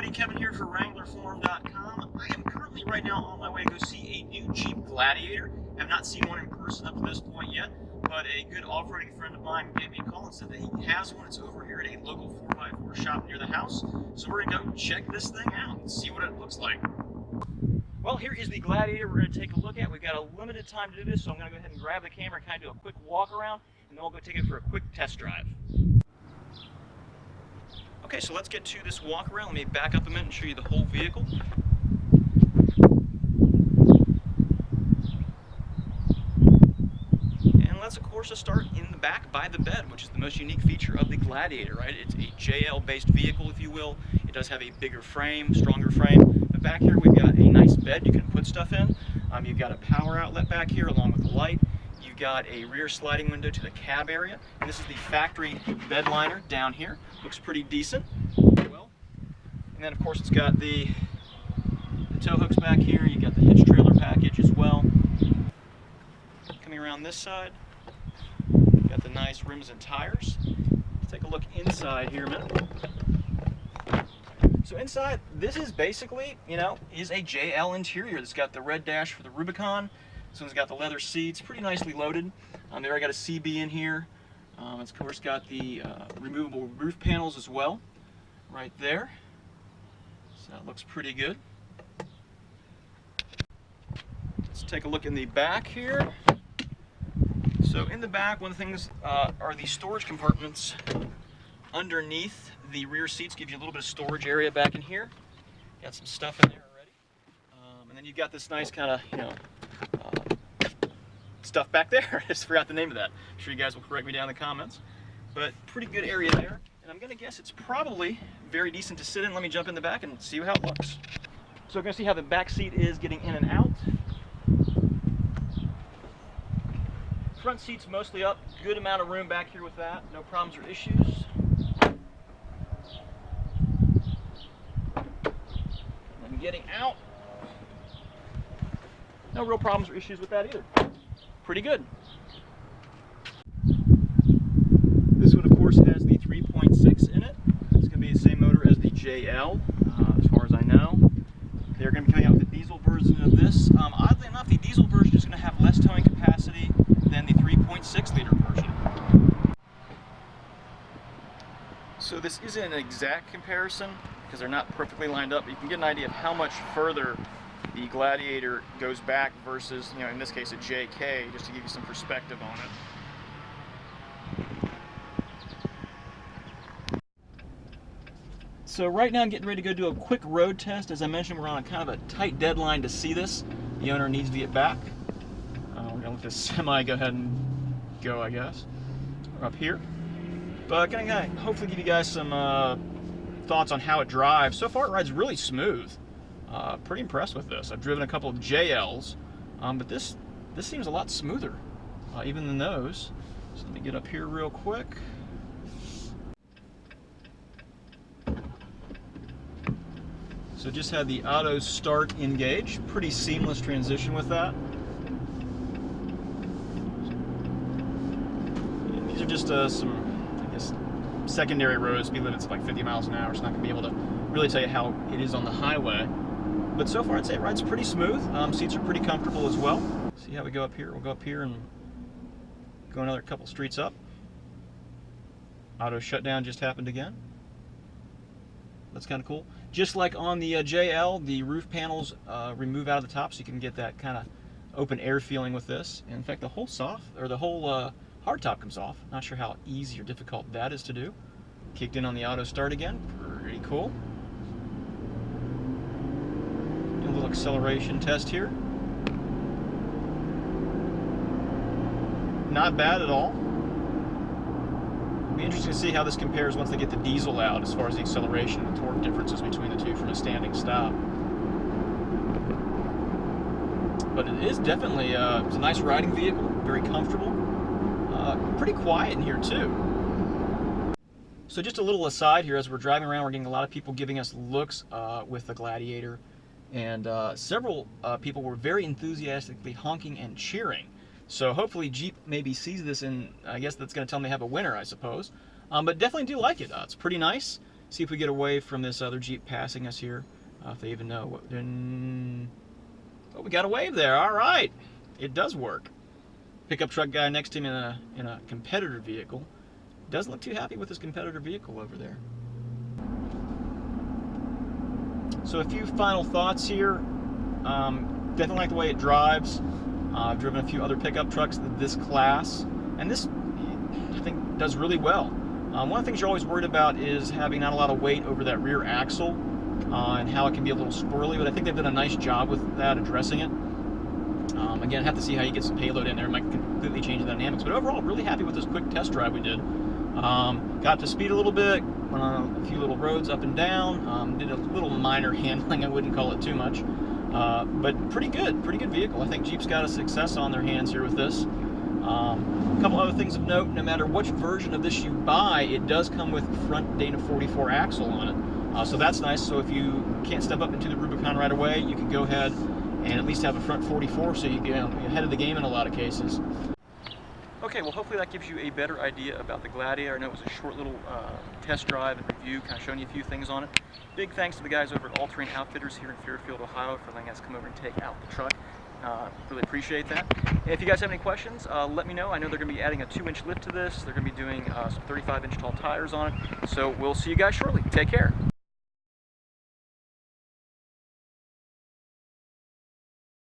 morning, Kevin here for WranglerForum.com. I am currently right now on my way to go see a new Jeep Gladiator. I have not seen one in person up to this point yet, but a good off-roading friend of mine gave me a call and said that he has one. It's over here at a local 4x4 shop near the house. So we're going to go check this thing out and see what it looks like. Well, here is the Gladiator we're going to take a look at. We've got a limited time to do this, so I'm going to go ahead and grab the camera and kind of do a quick walk around, and then we'll go take it for a quick test drive. Okay, so let's get to this walk around. Let me back up a minute and show you the whole vehicle. And let's of course start in the back by the bed, which is the most unique feature of the Gladiator, right? It's a JL based vehicle, if you will. It does have a bigger frame, stronger frame. But back here we've got a nice bed you can put stuff in. You've got a power outlet back here along with the light. You've got a rear sliding window to the cab area. And this is the factory bed liner down here. Looks pretty decent. Well, and then of course it's got the tow hooks back here. You got the hitch trailer package as well. Coming around this side, you've got the nice rims and tires. Let's take a look inside here a minute. So inside, this is basically, is a JL interior. It's got the red dash for the Rubicon. This one's got the leather seats, pretty nicely loaded. They already got a CB in here. It's of course got the removable roof panels as well, right there. So that looks pretty good. Let's take a look in the back here. So in the back, one of the things are the storage compartments underneath the rear seats. Give you a little bit of storage area back in here. Got some stuff in there already. And then you've got this nice kind of, stuff back there. I just forgot the name of that. I'm sure you guys will correct me down in the comments. But pretty good area there. And I'm going to guess it's probably very decent to sit in. Let me jump in the back and see how it looks. So we're going to see how the back seat is getting in and out. Front seat's mostly up. Good amount of room back here with that. No problems or issues. And getting out. No real problems or issues with that either. Pretty good. This one, of course, has the 3.6 in it. It's going to be the same motor as the JL, as far as I know. They're going to be coming out with the diesel version of this. Oddly enough, the diesel version is going to have less towing capacity than the 3.6 liter version. So this isn't an exact comparison because they're not perfectly lined up, but you can get an idea of how much further the Gladiator goes back versus, in this case a JK, just to give you some perspective on it. So right now I'm getting ready to go do a quick road test. As I mentioned, we're on a kind of a tight deadline to see this. The owner needs to get back. We're going to let this semi go ahead and go, I guess. We're up here. But I'm going to hopefully give you guys some thoughts on how it drives. So far it rides really smooth. Pretty impressed with this. I've driven a couple of JLs, but this seems a lot smoother, even than those. So let me get up here real quick. So just had the auto start engage. Pretty seamless transition with that. And these are just some, I guess, secondary roads. Speed limit's like 50 miles an hour. It's not going to be able to really tell you how it is on the highway. But so far I'd say it rides pretty smooth. Seats are pretty comfortable as well. See how we go up here? We'll go up here and go another couple streets up. Auto shutdown just happened again. That's kind of cool. Just like on the JL, the roof panels remove out of the top, so you can get that kind of open air feeling with this. And in fact, the whole hardtop comes off. Not sure how easy or difficult that is to do. Kicked in on the auto start again. Pretty cool. Do a little acceleration test here. Not bad at all. It'll be interesting to see how this compares once they get the diesel out as far as the acceleration and torque differences between the two from a standing stop. But it is definitely it's a nice riding vehicle, very comfortable, pretty quiet in here too. So just a little aside here, as we're driving around, we're getting a lot of people giving us looks with the Gladiator, and several people were very enthusiastically honking and cheering. So hopefully Jeep maybe sees this, and I guess that's going to tell them they have a winner, I suppose. But definitely do like it. It's pretty nice. See if we get away from this other Jeep passing us here. If they even know what. Oh, we got a wave there. All right, it does work. Pickup truck guy next to him in a competitor vehicle doesn't look too happy with his competitor vehicle over there. So a few final thoughts here. Definitely like the way it drives. I've driven a few other pickup trucks of this class, and this, I think, does really well. One of the things you're always worried about is having not a lot of weight over that rear axle and how it can be a little squirrely, but I think they've done a nice job with that, addressing it. Again, have to see how you get some payload in there. It might completely change the dynamics, but overall, really happy with this quick test drive we did. Got to speed a little bit, went on a few little roads up and down, did a little minor handling, I wouldn't call it too much, but pretty good vehicle. I think Jeep's got a success on their hands here with this. A couple other things of note: no matter which version of this you buy, it does come with front Dana 44 axle on it, so that's nice. So if you can't step up into the Rubicon right away, you can go ahead and at least have a front 44, so you get ahead of the game in a lot of cases. Okay, well, hopefully that gives you a better idea about the Gladiator. I know it was a short little test drive and review, kind of showing you a few things on it. Big thanks to the guys over at All Terrain Outfitters here in Fairfield, Ohio, for letting us come over and take out the truck. Really appreciate that. And if you guys have any questions, let me know. I know they're going to be adding a 2-inch lift to this. They're going to be doing some 35-inch tall tires on it. So we'll see you guys shortly. Take care.